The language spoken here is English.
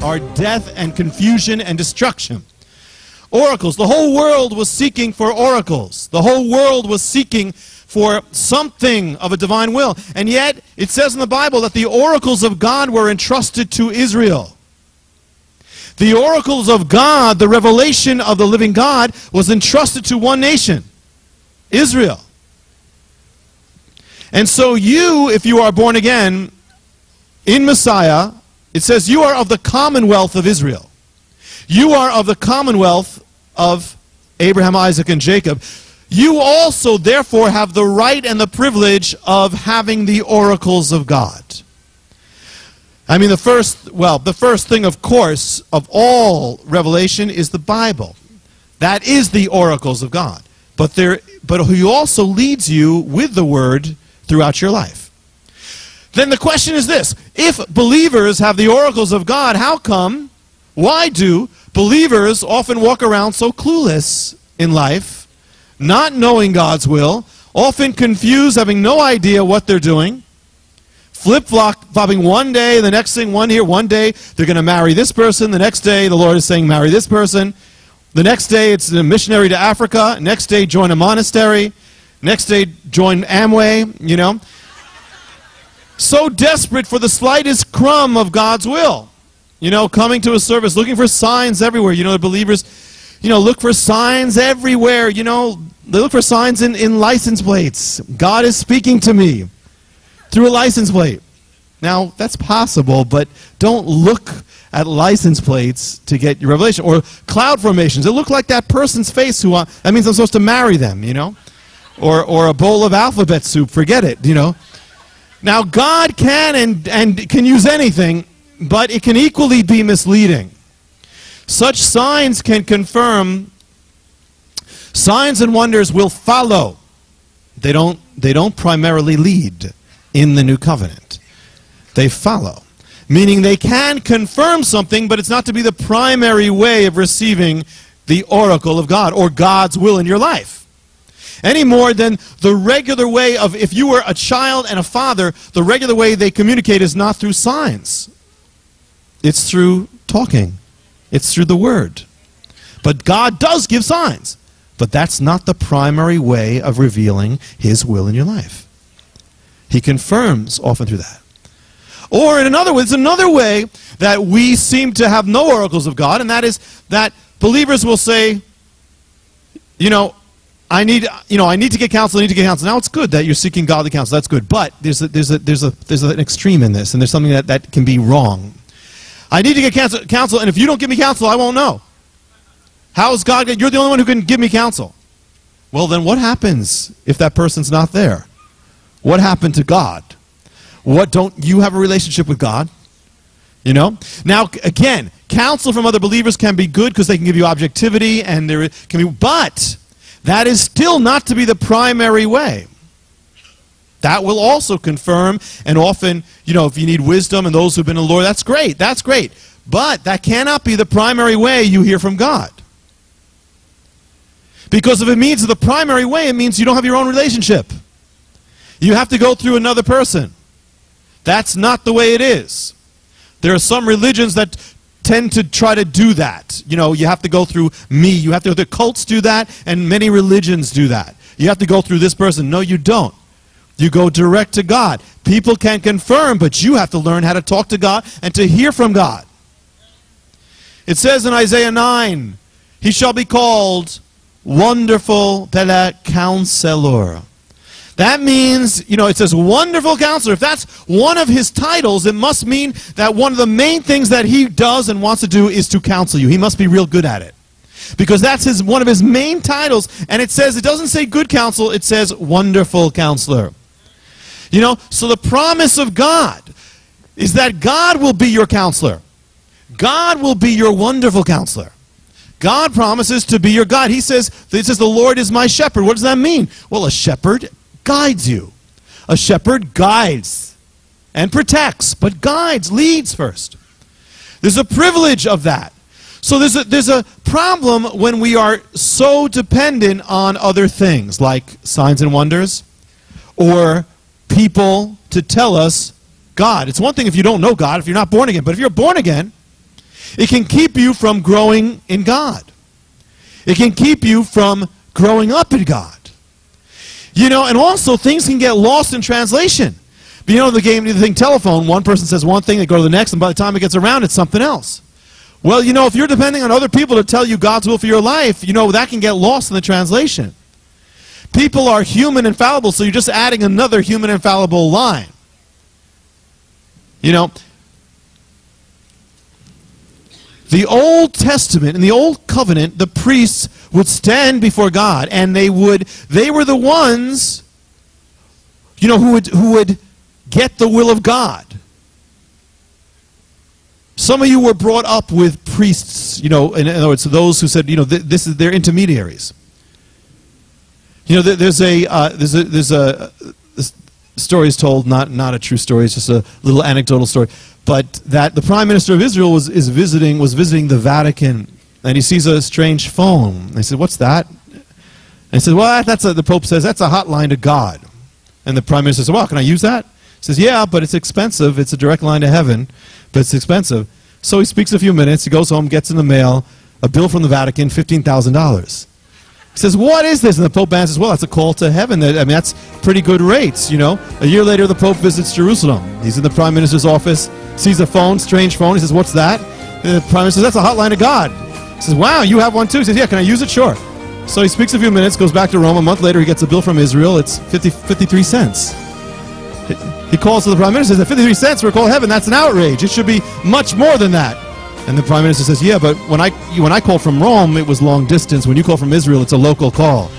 are death and confusion and destruction. Oracles. The whole world was seeking for oracles. The whole world was seeking for something of a divine will. And yet, it says in the Bible that the oracles of God were entrusted to Israel. The oracles of God, the revelation of the living God, was entrusted to one nation, Israel. And so you, if you are born again in Messiah, it says you are of the commonwealth of Israel. You are of the commonwealth of Abraham, Isaac, and Jacob. You also, therefore, have the right and the privilege of having the oracles of God. I mean, the first thing, of course, of all revelation is the Bible. That is the oracles of God. But He also leads you with the Word throughout your life. Then the question is this: if believers have the oracles of God, why do believers often walk around so clueless in life, not knowing God's will, often confused, having no idea what they're doing, flip-flopping one day, the next thing, one day they're going to marry this person, the next day the Lord is saying marry this person, the next day it's a missionary to Africa, next day join a monastery, next day join Amway, you know. So desperate for the slightest crumb of God's will. You know, coming to a service, looking for signs everywhere. You know, the believers, look for signs everywhere. You know, they look for signs in license plates. God is speaking to me through a license plate. Now, that's possible, but don't look at license plates to get your revelation. Or cloud formations. It looked like that person's face that means I'm supposed to marry them, you know. Or a bowl of alphabet soup. Forget it, you know. Now, God can and can use anything, but it can equally be misleading. Such signs can confirm. Signs and wonders will follow. They don't primarily lead in the new covenant. They follow. Meaning they can confirm something, but it's not to be the primary way of receiving the oracle of God or God's will in your life. Any more than the regular way of, if you were a child and a father, the regular way they communicate is not through signs. It's through talking. It's through the word. But God does give signs. But that's not the primary way of revealing His will in your life. He confirms often through that. Or in another way, there's another way that we seem to have no oracles of God, and that is that believers will say, I need to get counsel. I need to get counsel. Now, it's good that you're seeking godly counsel. That's good. But there's an extreme in this, and there's something that can be wrong. I need to get counsel, and if you don't give me counsel, I won't know. How is God? You're the only one who can give me counsel. Well, then what happens if that person's not there? What happened to God? Don't you have a relationship with God? You know? Now, again, counsel from other believers can be good because they can give you objectivity, and there can be, but that is still not to be the primary way. That will also confirm, and often, if you need wisdom and those who've been in the Lord, that's great. That's great. But that cannot be the primary way you hear from God. Because if it means the primary way, it means you don't have your own relationship. You have to go through another person. That's not the way it is. There are some religions that tend to try to do that. You have to go through me. You have to. The cults do that, and many religions do that. You have to go through this person. No, you don't. You go direct to God. People can confirm, but you have to learn how to talk to God and to hear from God. It says in Isaiah 9, He shall be called Wonderful Counselor. That means, it says Wonderful Counselor. If that's one of His titles, it must mean that one of the main things that He does and wants to do is to counsel you. He must be real good at it. Because that's one of His main titles. And it doesn't say good counsel, it says Wonderful Counselor. So the promise of God is that God will be your counselor. God will be your wonderful counselor. God promises to be your God. It says, the Lord is my shepherd. What does that mean? Well, a shepherd guides you. A shepherd guides and protects, but guides, leads first. There's a privilege of that. So there's a problem when we are so dependent on other things, like signs and wonders, or people to tell us God. It's one thing if you don't know God, if you're not born again, but if you're born again, It can keep you from growing in God. It can keep you from growing up in God. You know, and also things can get lost in translation. But you know, the game, the thing, telephone, one person says one thing, they go to the next, and by the time it gets around, it's something else. Well, you know, if you're depending on other people to tell you God's will for your life, you know, that can get lost in the translation. People are human and fallible, so you're just adding another human and fallible line. You know, the Old Testament, in the Old Covenant, the priests would stand before God, and they were the ones, you know, who would get the will of God. Some of you were brought up with priests, you know, in other words, those who said, you know, they're intermediaries. You know, there's a story is told, not a true story, it's just a little anecdotal story, but that the Prime Minister of Israel was visiting the Vatican, and he sees a strange phone. And he said, "What's that?" And he said, "Well, the Pope says that's a hotline to God." And the Prime Minister said, "Well, can I use that?" He says, "Yeah, but it's expensive. It's a direct line to heaven, but it's expensive." So he speaks a few minutes, he goes home, gets in the mail a bill from the Vatican, $15,000. He says, "What is this?" And the Pope answers, "Well, that's a call to heaven. I mean, that's pretty good rates, you know." A year later, the Pope visits Jerusalem. He's in the Prime Minister's office, sees a phone, strange phone. He says, "What's that?" And the Prime Minister says, "That's a hotline to God." He says, "Wow, you have one too?" He says, "Yeah, can I use it?" "Sure." So he speaks a few minutes, goes back to Rome. A month later, he gets a bill from Israel. It's 53 cents. He calls to the Prime Minister and says, "53 cents for a call to heaven, that's an outrage. It should be much more than that." And the Prime Minister says, "Yeah, but when I call from Rome, it was long distance. When you call from Israel, it's a local call."